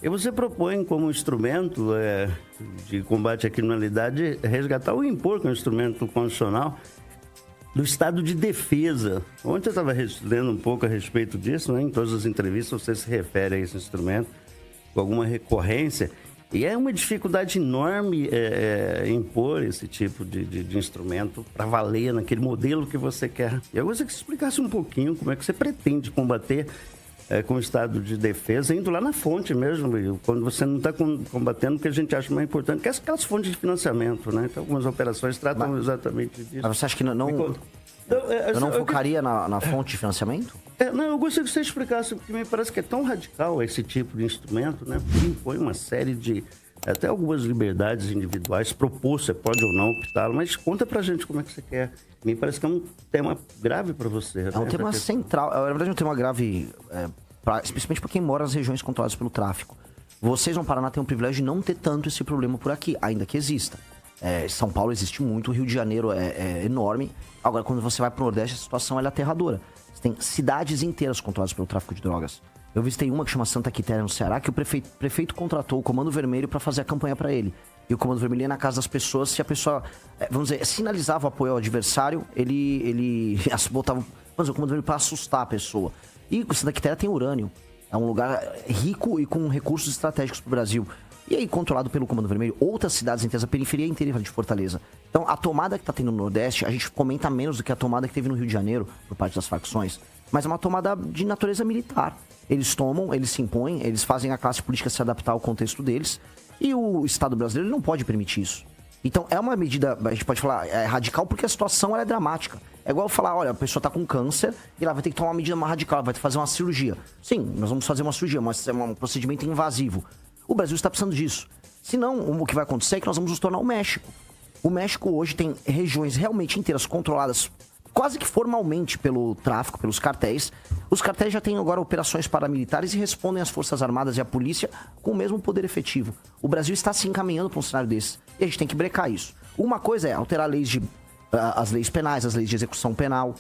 E você propõe como instrumento de combate à criminalidade resgatar o impor, que é um instrumento constitucional, do estado de defesa. Ontem eu estava lendo um pouco a respeito disso, né? Em todas as entrevistas você se refere a esse instrumento com alguma recorrência. E é uma dificuldade enorme impor esse tipo de instrumento para valer naquele modelo que você quer. Eu gostaria que você explicasse um pouquinho como é que você pretende combater com o estado de defesa, indo lá na fonte mesmo, quando você não está combatendo o que a gente acha mais importante, que é aquelas fontes de financiamento, né? Então, algumas operações tratam exatamente disso. Mas você acha que eu não focaria na fonte de financiamento? Não, eu gostaria que você explicasse, porque me parece que é tão radical esse tipo de instrumento, né? Porque impõe uma série de, até algumas liberdades individuais, propor, você pode ou não optá-lo, mas conta pra gente como é que você quer. Me parece que é um tema grave para você. É um tema central, na verdade é um tema grave, especialmente para quem mora nas regiões controladas pelo tráfico. Vocês no Paraná têm o privilégio de não ter tanto esse problema por aqui, ainda que exista. São Paulo existe muito, o Rio de Janeiro é enorme. Agora, quando você vai para o Nordeste, a situação é aterradora. Você tem cidades inteiras controladas pelo tráfico de drogas. Eu visitei uma que chama Santa Quitéria, no Ceará, que o prefeito contratou o Comando Vermelho para fazer a campanha para ele. E o Comando Vermelho ia na casa das pessoas, se a pessoa, vamos dizer, sinalizava o apoio ao adversário, ele botava, vamos dizer, o Comando Vermelho para assustar a pessoa. E o Santa Quitéria tem urânio. É um lugar rico e com recursos estratégicos para o Brasil. E aí, controlado pelo Comando Vermelho, outras cidades inteiras, a periferia inteira de Fortaleza. Então, a tomada que está tendo no Nordeste, a gente comenta menos do que a tomada que teve no Rio de Janeiro, por parte das facções. Mas é uma tomada de natureza militar. Eles tomam, eles se impõem, eles fazem a classe política se adaptar ao contexto deles. E o Estado brasileiro não pode permitir isso. Então, é uma medida, a gente pode falar, radical, porque a situação ela é dramática. É igual falar, olha, a pessoa está com câncer e ela vai ter que tomar uma medida mais radical, vai ter que fazer uma cirurgia. Sim, nós vamos fazer uma cirurgia, mas é um procedimento invasivo. O Brasil está precisando disso. Senão, o que vai acontecer é que nós vamos nos tornar o México. O México hoje tem regiões realmente inteiras controladas quase que formalmente pelo tráfico, pelos cartéis. Os cartéis já têm agora operações paramilitares e respondem às Forças Armadas e à polícia com o mesmo poder efetivo. O Brasil está se encaminhando para um cenário desse. E a gente tem que brecar isso. Uma coisa é alterar as leis penais, as leis de execução penal.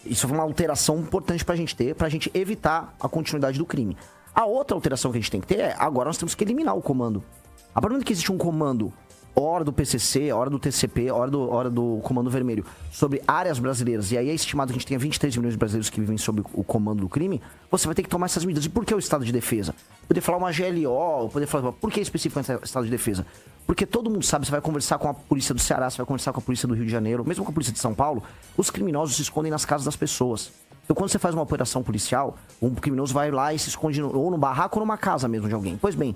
Isso é uma alteração importante para a gente ter, para a gente evitar a continuidade do crime. A outra alteração que a gente tem que ter é, agora nós temos que eliminar o comando. A partir do momento que existe um comando, hora do PCC, hora do TCP, hora do Comando Vermelho, sobre áreas brasileiras, e aí é estimado que a gente tenha 23 milhões de brasileiros que vivem sob o comando do crime, você vai ter que tomar essas medidas. E por que o estado de defesa? Poder falar uma GLO, poder falar, por que especificamente o estado de defesa? Porque todo mundo sabe, você vai conversar com a polícia do Ceará, você vai conversar com a polícia do Rio de Janeiro, mesmo com a polícia de São Paulo, os criminosos se escondem nas casas das pessoas. Então, quando você faz uma operação policial, um criminoso vai lá e se esconde ou no barraco ou numa casa mesmo de alguém. Pois bem,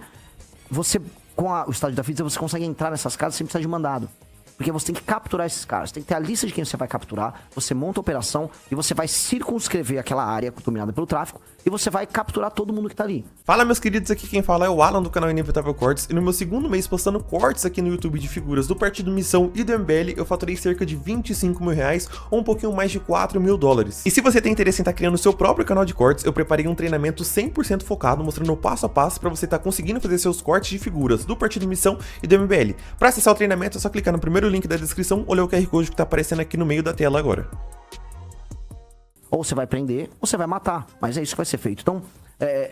você, com o estado de defesa, você consegue entrar nessas casas sem precisar de mandado. Porque você tem que capturar esses caras. Tem que ter a lista de quem você vai capturar. Você monta a operação e você vai circunscrever aquela área dominada pelo tráfico. E você vai capturar todo mundo que tá ali. Fala, meus queridos, aqui quem fala é o Alan do canal Inevitável Cortes. E no meu segundo mês postando cortes aqui no YouTube de figuras do Partido Missão e do MBL, eu faturei cerca de 25 mil reais ou um pouquinho mais de 4 mil dólares. E se você tem interesse em estar criando o seu próprio canal de cortes, eu preparei um treinamento 100% focado, mostrando o passo a passo para você estar conseguindo fazer seus cortes de figuras do Partido Missão e do MBL. Para acessar o treinamento é só clicar no primeiro link da descrição ou ler o QR Code que tá aparecendo aqui no meio da tela agora. Ou você vai prender, ou você vai matar. Mas é isso que vai ser feito. Então,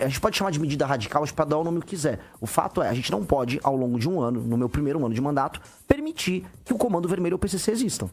a gente pode chamar de medida radical, a gente pode dar o nome que quiser. O fato é, a gente não pode, ao longo de um ano, no meu primeiro ano de mandato, permitir que o Comando Vermelho ou o PCC existam.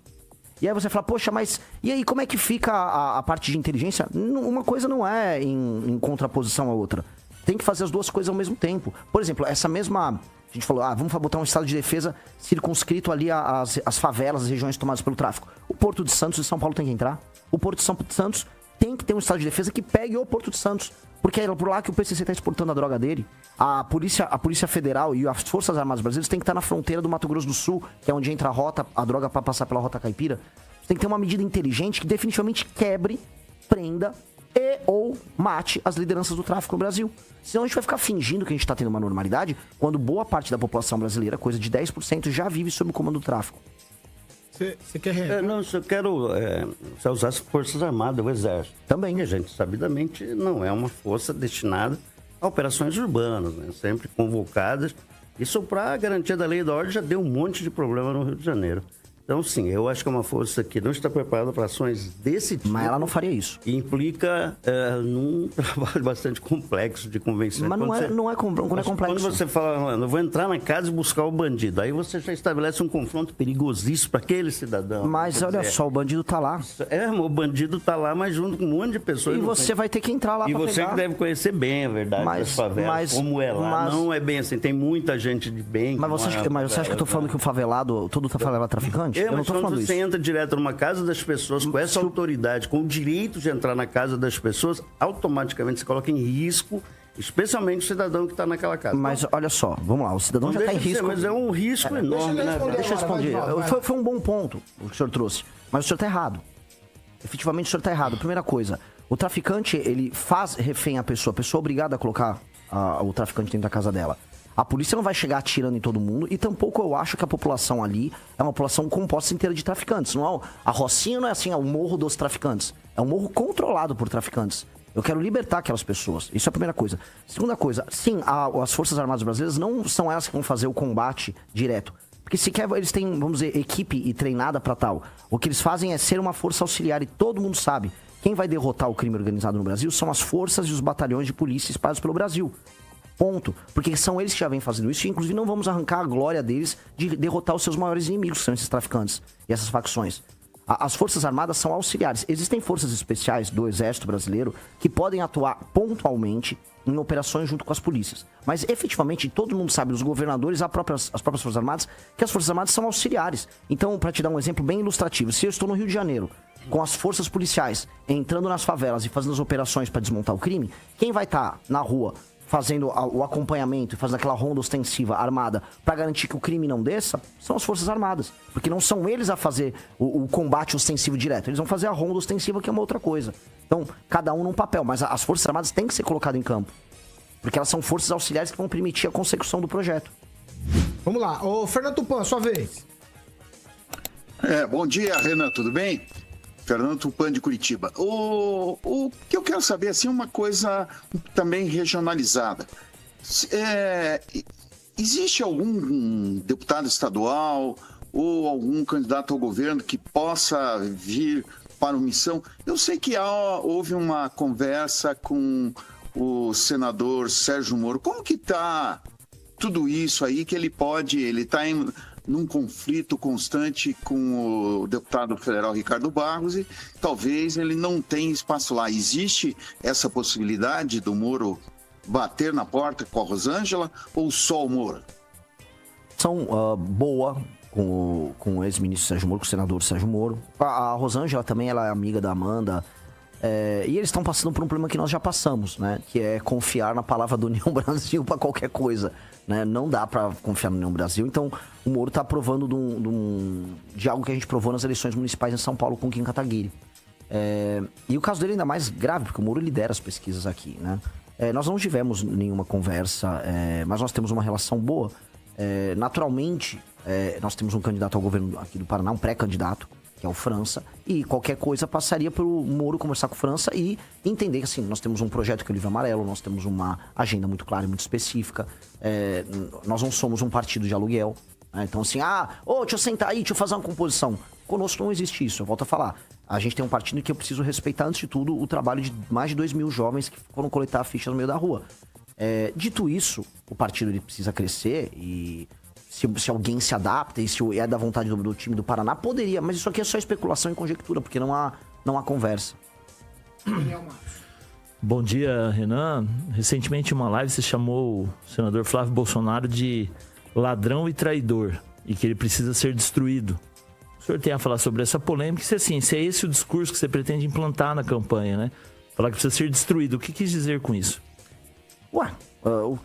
E aí você fala, poxa, mas e aí como é que fica a parte de inteligência? Uma coisa não é em contraposição à outra. Tem que fazer as duas coisas ao mesmo tempo. Por exemplo, essa mesma... A gente falou, vamos botar um estado de defesa circunscrito ali às favelas, as regiões tomadas pelo tráfico. O Porto de Santos e São Paulo tem que entrar. O Porto de Santos tem que ter um estado de defesa que pegue o Porto de Santos. Porque é por lá que o PCC está exportando a droga dele. A Polícia Federal e as Forças Armadas Brasileiras têm que estar na fronteira do Mato Grosso do Sul, que é onde entra a droga para passar pela Rota Caipira. Tem que ter uma medida inteligente que definitivamente quebre, prenda e ou mate as lideranças do tráfico no Brasil. Senão a gente vai ficar fingindo que a gente está tendo uma normalidade, quando boa parte da população brasileira, coisa de 10%, já vive sob o comando do tráfico. Você quer... Não, eu quero você usar as Forças Armadas, o Exército. Também. A gente, sabidamente, não é uma força destinada a operações urbanas, né? Sempre convocadas. Isso, para a garantia da lei e da ordem, já deu um monte de problema no Rio de Janeiro. Então, sim, eu acho que é uma força que não está preparada para ações desse tipo. Mas ela não faria isso. E implica num trabalho bastante complexo de convencimento. Mas não é complexo. Quando você fala, eu vou entrar na casa e buscar o bandido, aí você já estabelece um confronto perigosíssimo para aquele cidadão. Mas olha só, o bandido tá lá. O bandido tá lá, mas junto com um monte de pessoas. E você vai ter que entrar lá para pegar. E você que deve conhecer bem a verdade das favelas, como é lá. Não é bem assim, tem muita gente de bem. Mas você acha que eu tô falando que o favelado, todo favelado é traficante? Eu não tô falando isso. Você entra direto numa casa das pessoas com essa autoridade, com o direito de entrar na casa das pessoas, automaticamente se coloca em risco, especialmente o cidadão que está naquela casa. Mas olha só, vamos lá, o cidadão já está em risco. Mas é um risco enorme, né? Deixa eu responder. Foi um bom ponto o que o senhor trouxe, mas o senhor está errado. Efetivamente o senhor está errado. Primeira coisa, o traficante, ele faz refém a pessoa é obrigada a colocar o traficante dentro da casa dela. A polícia não vai chegar atirando em todo mundo e tampouco eu acho que a população ali é uma população composta inteira de traficantes. Não é, a Rocinha não é assim, é o morro dos traficantes. É um morro controlado por traficantes. Eu quero libertar aquelas pessoas. Isso é a primeira coisa. Segunda coisa, sim, as Forças Armadas Brasileiras não são elas que vão fazer o combate direto. Porque sequer eles têm, vamos dizer, equipe e treinada para tal. O que eles fazem é ser uma força auxiliar e todo mundo sabe. Quem vai derrotar o crime organizado no Brasil são as forças e os batalhões de polícia espalhados pelo Brasil. Ponto. Porque são eles que já vêm fazendo isso e, inclusive, não vamos arrancar a glória deles de derrotar os seus maiores inimigos, que são esses traficantes e essas facções. As Forças Armadas são auxiliares. Existem forças especiais do Exército Brasileiro que podem atuar pontualmente em operações junto com as polícias. Mas, efetivamente, todo mundo sabe, os governadores, as próprias Forças Armadas, que as Forças Armadas são auxiliares. Então, para te dar um exemplo bem ilustrativo, se eu estou no Rio de Janeiro com as forças policiais entrando nas favelas e fazendo as operações para desmontar o crime, quem vai estar na rua fazendo o acompanhamento e fazendo aquela ronda ostensiva armada para garantir que o crime não desça, são as Forças Armadas. Porque não são eles a fazer o combate ostensivo direto. Eles vão fazer a ronda ostensiva, que é uma outra coisa. Então, cada um num papel. Mas as Forças Armadas têm que ser colocadas em campo. Porque elas são forças auxiliares que vão permitir a consecução do projeto. Vamos lá. Ô, Fernando Tupan, sua vez. Bom dia, Renan, tudo bem? Fernando Tupan de Curitiba. O que eu quero saber, assim, uma coisa também regionalizada. Existe algum deputado estadual ou algum candidato ao governo que possa vir para uma missão? Eu sei que houve uma conversa com o senador Sérgio Moro. Como que está tudo isso aí que ele está num conflito constante com o deputado federal Ricardo Barros e talvez ele não tenha espaço lá. Existe essa possibilidade do Moro bater na porta com a Rosângela ou só o Moro? Boa com o ex-ministro Sérgio Moro, com o senador Sérgio Moro. A Rosângela também, ela é amiga da Amanda. E eles estão passando por um problema que nós já passamos, né? Que é confiar na palavra do União Brasil para qualquer coisa, né? Não dá para confiar no União Brasil. Então, o Moro está provando de algo que a gente provou nas eleições municipais em São Paulo com o Kim Kataguiri. E o caso dele é ainda mais grave, porque o Moro lidera as pesquisas aqui, né? Nós não tivemos nenhuma conversa, mas nós temos uma relação boa. Naturalmente, nós temos um candidato ao governo aqui do Paraná, um pré-candidato, que é o França, e qualquer coisa passaria pelo Moro conversar com o França e entender que, assim, nós temos um projeto que é o Livro Amarelo, nós temos uma agenda muito clara e muito específica, nós não somos um partido de aluguel, né? Então, assim, deixa eu sentar aí, deixa eu fazer uma composição. Conosco não existe isso, eu volto a falar. A gente tem um partido que eu preciso respeitar, antes de tudo, o trabalho de mais de 2 mil jovens que foram coletar a ficha no meio da rua. Dito isso, o partido ele precisa crescer e... Se alguém se adapta e se é da vontade do time do Paraná, poderia. Mas isso aqui é só especulação e conjectura, porque não há conversa. Bom dia, Renan. Recentemente, em uma live, você chamou o senador Flávio Bolsonaro de ladrão e traidor e que ele precisa ser destruído. O senhor tem a falar sobre essa polêmica? Se é esse o discurso que você pretende implantar na campanha, né? Falar que precisa ser destruído. O que quis dizer com isso? Eu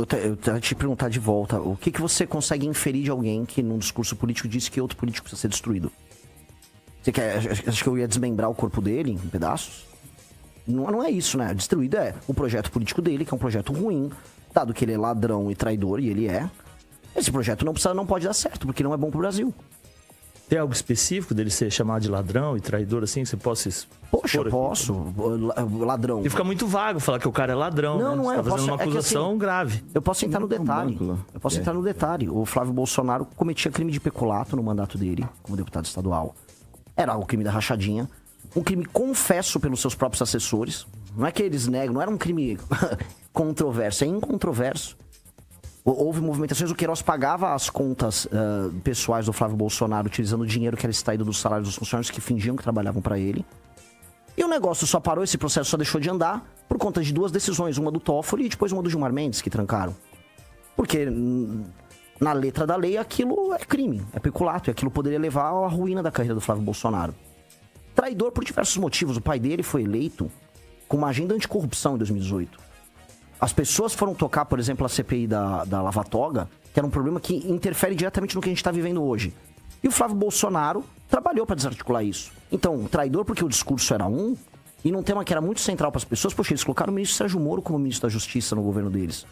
quero te perguntar de volta, o que você consegue inferir de alguém que num discurso político disse que outro político precisa ser destruído? Você acha que eu ia desmembrar o corpo dele em pedaços? Não é isso, né? Destruído é o projeto político dele, que é um projeto ruim, dado que ele é ladrão e traidor, e ele é. Esse projeto não pode dar certo, porque não é bom pro Brasil. Tem algo específico dele ser chamado de ladrão e traidor, assim, que você possa Poxa, expor aqui? posso. Ladrão. E fica muito vago falar que o cara é ladrão, Não, né? não é, Você eu tá fazendo posso- uma é que acusação assim, grave. Eu posso entrar no detalhe. Eu posso entrar no detalhe. O Flávio Bolsonaro cometia crime de peculato no mandato dele, como deputado estadual. Era o crime da rachadinha. Um crime confesso pelos seus próprios assessores. Não é que eles negam, não era um crime controverso, é incontroverso. Houve movimentações, o Queiroz pagava as contas pessoais do Flávio Bolsonaro utilizando o dinheiro que era extraído dos salários dos funcionários que fingiam que trabalhavam para ele. E o negócio só parou, esse processo só deixou de andar por conta de 2 decisões, uma do Toffoli e depois uma do Gilmar Mendes, que trancaram. Porque na letra da lei aquilo é crime, é peculato, e aquilo poderia levar à ruína da carreira do Flávio Bolsonaro. Traidor por diversos motivos, o pai dele foi eleito com uma agenda anticorrupção em 2018. As pessoas foram tocar, por exemplo, a CPI da Lava Toga, que era um problema que interfere diretamente no que a gente está vivendo hoje. E o Flávio Bolsonaro trabalhou para desarticular isso. Então, traidor porque o discurso era um, e num tema que era muito central para as pessoas, poxa, eles colocaram o ministro Sérgio Moro como ministro da Justiça no governo deles.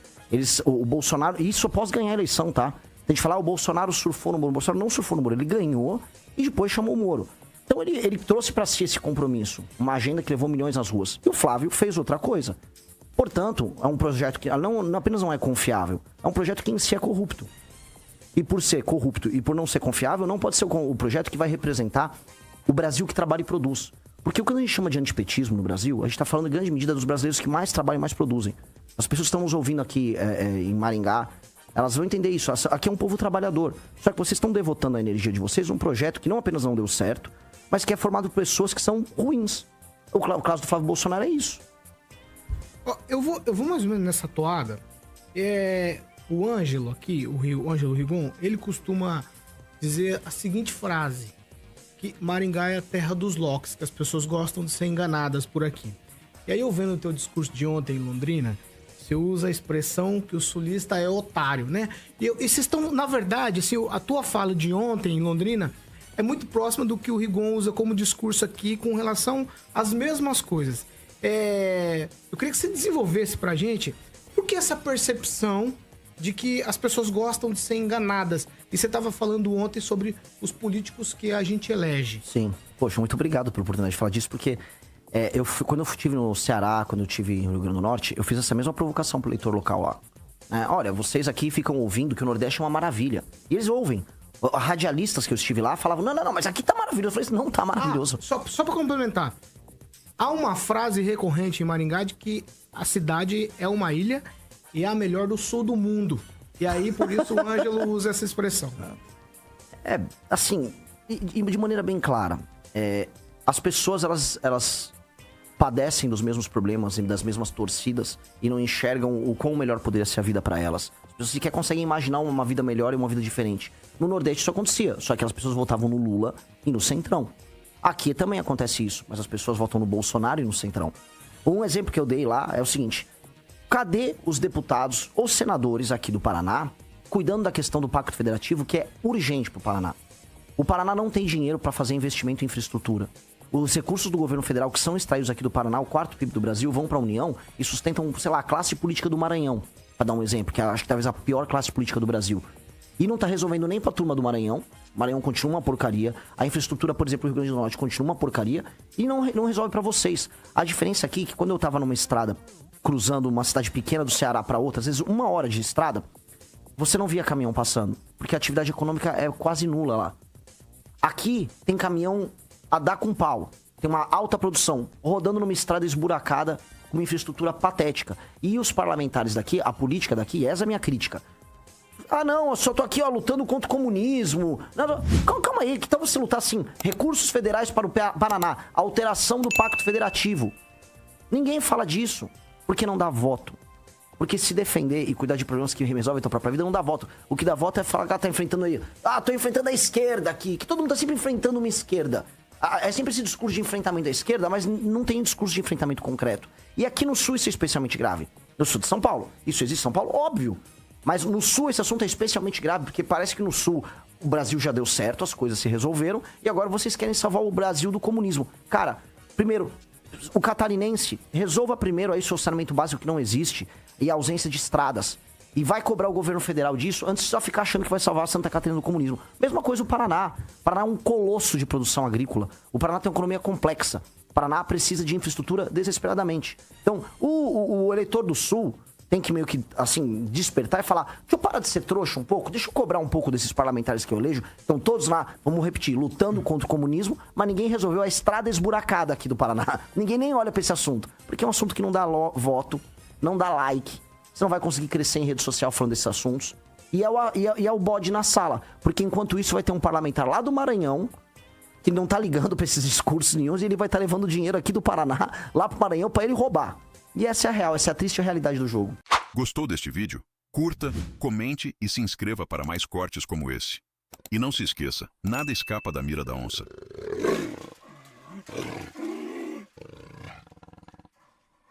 O Bolsonaro, isso após ganhar a eleição, tá? Tem que falar, o Bolsonaro surfou no Moro. O Bolsonaro não surfou no Moro, ele ganhou e depois chamou o Moro. Então ele trouxe para si esse compromisso, uma agenda que levou milhões nas ruas. E o Flávio fez outra coisa. Portanto, é um projeto que não apenas não é confiável, é um projeto que em si é corrupto. E por ser corrupto e por não ser confiável, não pode ser o projeto que vai representar o Brasil que trabalha e produz. Porque o que a gente chama de antipetismo no Brasil, a gente está falando em grande medida dos brasileiros que mais trabalham e mais produzem. As pessoas que estão nos ouvindo aqui em Maringá, elas vão entender isso. Aqui é um povo trabalhador. Só que vocês estão devotando a energia de vocês a um projeto que não apenas não deu certo, mas que é formado por pessoas que são ruins. O caso do Flávio Bolsonaro é isso. Eu vou mais ou menos nessa toada. O Ângelo aqui, o Ângelo Rigon, ele costuma dizer a seguinte frase: que Maringá é a terra dos locks, que as pessoas gostam de ser enganadas por aqui. E aí eu vendo o teu discurso de ontem em Londrina, você usa a expressão que o sulista é otário, né? E vocês estão, na verdade, assim, a tua fala de ontem em Londrina é muito próxima do que o Rigon usa como discurso aqui com relação às mesmas coisas. Eu queria que você desenvolvesse pra gente por que essa percepção de que as pessoas gostam de ser enganadas. E você estava falando ontem sobre os políticos que a gente elege. Sim. Poxa, muito obrigado pela oportunidade de falar disso, porque quando eu estive no Ceará, quando eu estive no Rio Grande do Norte, eu fiz essa mesma provocação pro leitor local lá. Olha, vocês aqui ficam ouvindo que o Nordeste é uma maravilha. E eles ouvem. Radialistas que eu estive lá falavam, não, mas aqui tá maravilhoso. Eu falei, não tá maravilhoso. Só pra complementar. Há uma frase recorrente em Maringá de que a cidade é uma ilha e é a melhor do sul do mundo. E aí, por isso, o Ângelo usa essa expressão. Assim, e de maneira bem clara, as pessoas, elas padecem dos mesmos problemas e das mesmas torcidas e não enxergam o quão melhor poderia ser a vida pra elas. As pessoas sequer conseguem imaginar uma vida melhor e uma vida diferente. No Nordeste isso acontecia, só que as pessoas votavam no Lula e no Centrão. Aqui também acontece isso, mas as pessoas votam no Bolsonaro e no Centrão. Um exemplo que eu dei lá é o seguinte: cadê os deputados ou senadores aqui do Paraná cuidando da questão do Pacto Federativo, que é urgente pro Paraná? O Paraná não tem dinheiro para fazer investimento em infraestrutura. Os recursos do governo federal que são extraídos aqui do Paraná, o 4º PIB do Brasil, vão para a União e sustentam, sei lá, a classe política do Maranhão, para dar um exemplo, que acho que talvez a pior classe política do Brasil. E não tá resolvendo nem pra turma do Maranhão. O Maranhão continua uma porcaria. A infraestrutura, por exemplo, do Rio Grande do Norte continua uma porcaria. E não resolve pra vocês. A diferença aqui é que quando eu tava numa estrada, cruzando uma cidade pequena do Ceará pra outra, às vezes 1 hora de estrada, você não via caminhão passando. Porque a atividade econômica é quase nula lá. Aqui tem caminhão a dar com pau. Tem uma alta produção, rodando numa estrada esburacada, com uma infraestrutura patética. E os parlamentares daqui, a política daqui, essa é a minha crítica. Não, eu só tô aqui, lutando contra o comunismo. Calma aí, que tal você lutar assim? Recursos federais para o Paraná, alteração do Pacto Federativo. Ninguém fala disso, porque não dá voto. Porque se defender e cuidar de problemas que resolvem a tua própria vida, não dá voto. O que dá voto é falar que tá enfrentando aí. Tô enfrentando a esquerda aqui, que todo mundo tá sempre enfrentando uma esquerda. É sempre esse discurso de enfrentamento da esquerda, mas não tem discurso de enfrentamento concreto. E aqui no Sul isso é especialmente grave. No Sul de São Paulo. Isso existe em São Paulo? Óbvio. Mas no Sul esse assunto é especialmente grave, porque parece que no Sul o Brasil já deu certo, as coisas se resolveram, e agora vocês querem salvar o Brasil do comunismo. Cara, primeiro, o catarinense, resolva primeiro aí seu saneamento básico que não existe, e a ausência de estradas. e vai cobrar o governo federal disso antes de só ficar achando que vai salvar Santa Catarina do comunismo. Mesma coisa o Paraná. O Paraná é um colosso de produção agrícola. O Paraná tem uma economia complexa. O Paraná precisa de infraestrutura desesperadamente. Então, o eleitor do Sul tem que meio que, assim, despertar e falar: deixa eu parar de ser trouxa um pouco, deixa eu cobrar um pouco desses parlamentares que eu elejo. Então, todos lá, vamos repetir, lutando contra o comunismo, mas ninguém resolveu a estrada esburacada aqui do Paraná. Ninguém nem olha pra esse assunto, porque é um assunto que não dá voto, não dá like, você não vai conseguir crescer em rede social falando desses assuntos. E é o bode na sala, porque enquanto isso vai ter um parlamentar lá do Maranhão, que não tá ligando pra esses discursos nenhums, e ele vai estar levando dinheiro aqui do Paraná lá pro Maranhão pra ele roubar. E essa é a real, essa é a triste realidade do jogo. Gostou deste vídeo? Curta, comente e se inscreva para mais cortes como esse. E não se esqueça, nada escapa da mira da onça.